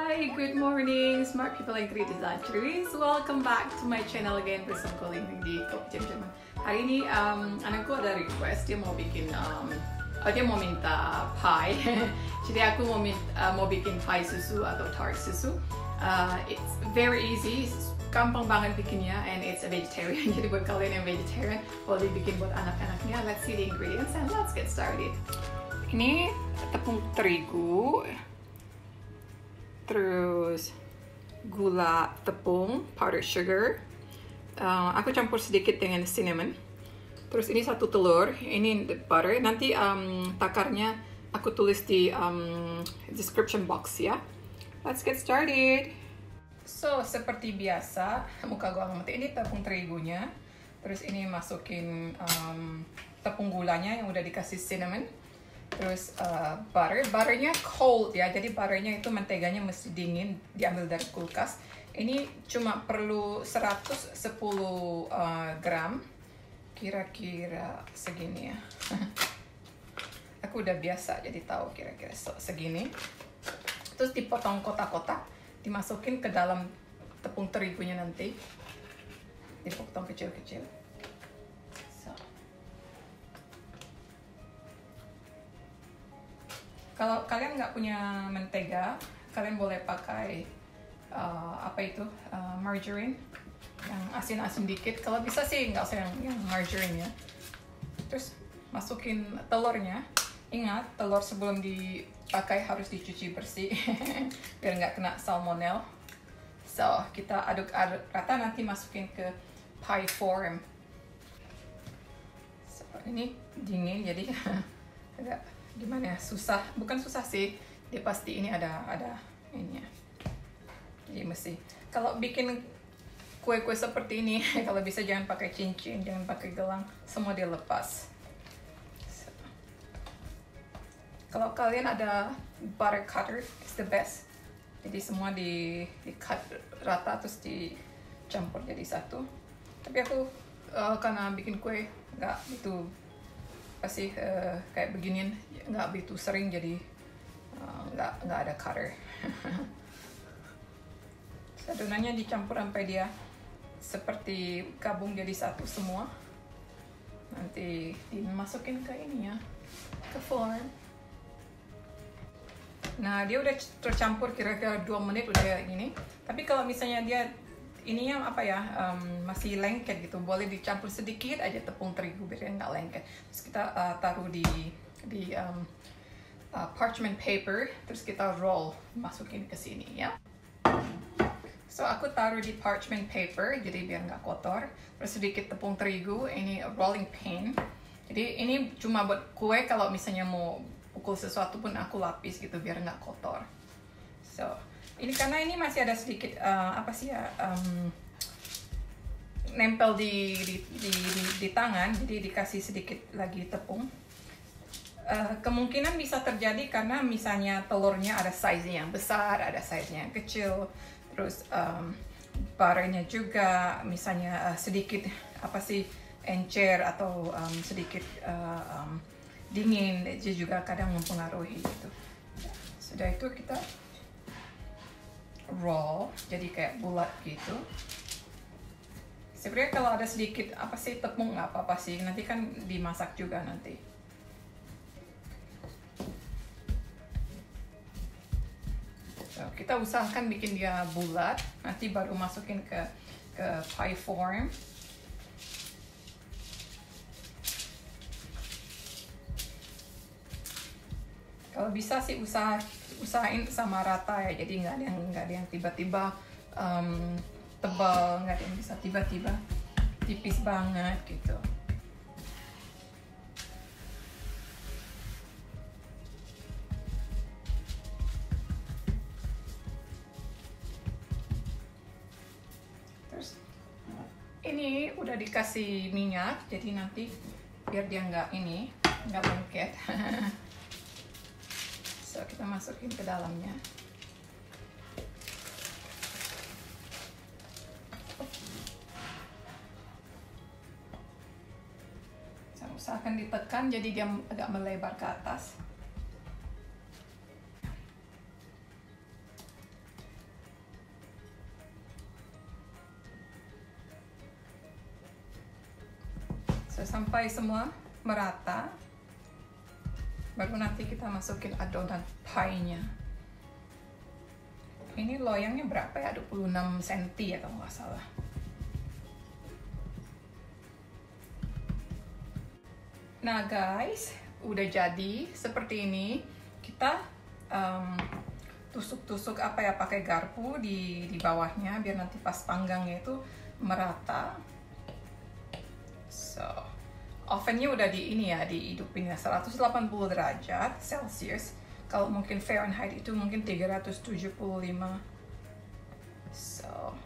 Hi, good morning, smart people and creative designers. Welcome back to my channel again bersama Colin di Kopi Jam Jaman. Hari ini anakku ada request, dia mau bikin dia mau minta pie. Jadi aku mau bikin pie susu atau tart susu. It's very easy, gampang banget bikinnya, and it's a vegetarian. Jadi buat kalian yang vegetarian boleh bikin buat anak-anaknya. Let's see the ingredients and let's get started. Ini tepung terigu, terus gula tepung, powdered sugar. Aku campur sedikit dengan cinnamon. Terus ini 1 telur, ini butter. Nanti takarnya aku tulis di description box ya. Let's get started. So seperti biasa, muka gua mati. Ini tepung terigunya. Terus ini masukin tepung gulanya yang udah dikasih cinnamon. Terus butternya cold ya, jadi butternya itu menteganya mesti dingin, diambil dari kulkas. Ini cuma perlu 110 gram, kira-kira segini ya. Aku udah biasa jadi tahu kira-kira segini. Terus dipotong kotak-kotak, dimasukin ke dalam tepung terigunya nanti, dipotong kecil-kecil. Kalau kalian nggak punya mentega, kalian boleh pakai margarine yang asin-asin dikit. Kalau bisa sih nggak usah yang margarine ya. Terus masukin telurnya. Ingat, telur sebelum dipakai harus dicuci bersih biar nggak kena salmonella. So kita aduk-aduk rata, nanti masukin ke pie form. So, ini dingin jadi agak gimana ya, susah, bukan susah sih, dia pasti ini ada ini ya. Jadi mesti kalau bikin kue-kue seperti ini kalau bisa jangan pakai cincin, jangan pakai gelang, semua dia lepas. So. Kalau kalian ada butter cutter, it's the best. Jadi semua di cut rata terus dicampur jadi satu. Tapi aku karena bikin kue nggak itu pasti kayak beginian, nggak begitu sering, jadi nggak ada cutter. Adonannya dicampur sampai dia seperti gabung jadi satu semua. Nanti dimasukin ke ini ya, ke form. Nah dia udah tercampur kira-kira 2 menit udah gini. Tapi kalau misalnya dia ininya masih lengket gitu, boleh dicampur sedikit aja tepung terigu biar nggak lengket. Terus kita taruh di parchment paper, terus kita roll, masukin ke sini ya. So aku taruh di parchment paper jadi biar nggak kotor. Terus sedikit tepung terigu, ini rolling pin. Jadi ini cuma buat kue, kalau misalnya mau pukul sesuatu pun aku lapis gitu biar nggak kotor. So ini karena ini masih ada sedikit nempel di tangan, jadi dikasih sedikit lagi tepung. Kemungkinan bisa terjadi karena misalnya telurnya ada size-nya yang besar, ada size-nya yang kecil, terus butternya juga misalnya sedikit encer atau sedikit dingin, dia juga kadang mempengaruhi gitu. Sudah itu kita roll jadi kayak bulat gitu. Sebenarnya kalau ada sedikit tepung nggak apa-apa sih, nanti kan dimasak juga nanti. So, kita usahakan bikin dia bulat, nanti baru masukin ke pie form. Kalau bisa sih usahain sama rata ya, jadi nggak ada yang tiba-tiba tebal, nggak ada yang bisa tiba-tiba tipis banget gitu. Terus ini udah dikasih minyak, jadi nanti biar dia nggak lengket. So kita masukin ke dalamnya. Usahakan ditekan jadi dia agak melebar ke atas. sampai semua merata. Baru nanti kita masukin adonan pie-nya. Ini loyangnya berapa ya? 26 cm ya kalau nggak salah. Nah guys, udah jadi seperti ini. Kita tusuk-tusuk apa ya, pakai garpu di bawahnya biar nanti pas panggangnya itu merata. So, ovennya udah dihidupin ya 180 derajat Celcius. Kalau mungkin Fahrenheit itu mungkin 375. So,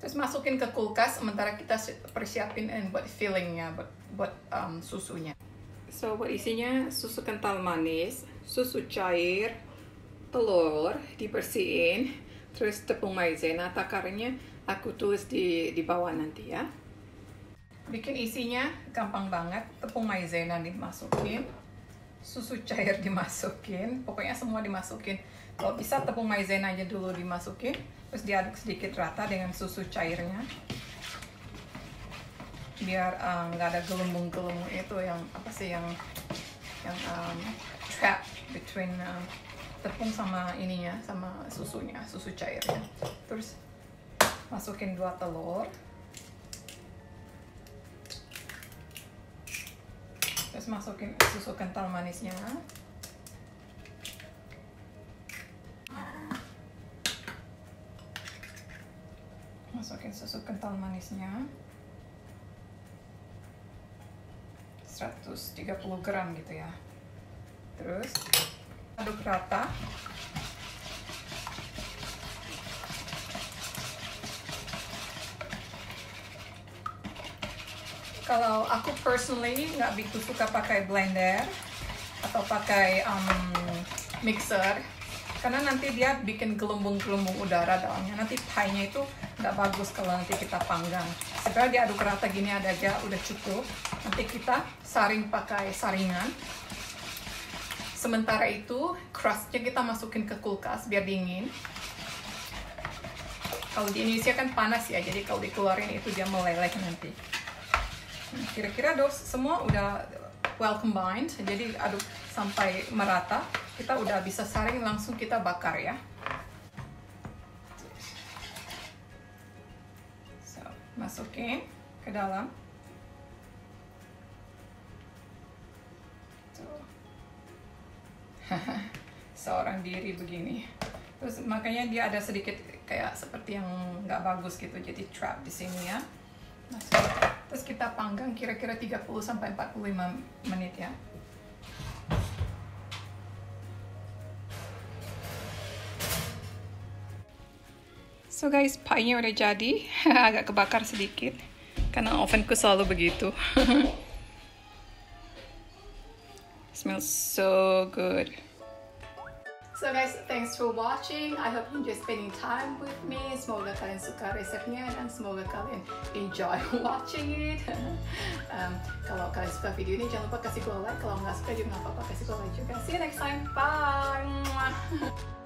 terus masukin ke kulkas sementara kita persiapin buat fillingnya, buat susunya. So, buat isinya susu kental manis, susu cair, telur dibersihin, terus tepung maizena. Takarannya aku tulis di bawah nanti ya. Bikin isinya gampang banget. Tepung maizena dimasukin, susu cair dimasukin, pokoknya semua dimasukin. Kalau bisa tepung maizena aja dulu dimasukin, terus diaduk sedikit rata dengan susu cairnya, biar nggak ada gelembung-gelembung itu yang apa sih yang trap between tepung sama ininya, sama susunya, susu cairnya. Terus masukin 2 telur. Terus masukin susu kental manisnya. Masukin susu kental manisnya. 130 gram gitu ya. Terus aduk rata. Kalau aku personally nggak begitu suka pakai blender atau pakai mixer, karena nanti dia bikin gelembung-gelembung udara dalamnya. Nanti pie-nya itu nggak bagus kalau nanti kita panggang. Sebenarnya diaduk rata gini aja udah cukup. Nanti kita saring pakai saringan. Sementara itu crust-nya kita masukin ke kulkas biar dingin. Kalau di Indonesia kan panas ya, jadi kalau dikeluarin itu dia meleleh nanti. Kira-kira semua udah well combined, jadi aduk sampai merata. Kita udah bisa saring, langsung kita bakar ya. So, masukin ke dalam. Tuh. Seorang diri begini. Terus makanya dia ada sedikit kayak seperti yang nggak bagus gitu, jadi trap di sini ya. Terus kita panggang kira-kira 30-45 menit ya. So guys, pie-nya udah jadi. Agak kebakar sedikit karena ovenku selalu begitu. Smells so good. So guys, thanks for watching. I hope you enjoy spending time with me. Semoga kalian suka resepnya dan semoga kalian enjoy watching it. Kalau kalian suka video ini, jangan lupa kasih like. Kalau nggak suka juga nggak apa-apa, kasih like juga. See you next time. Bye.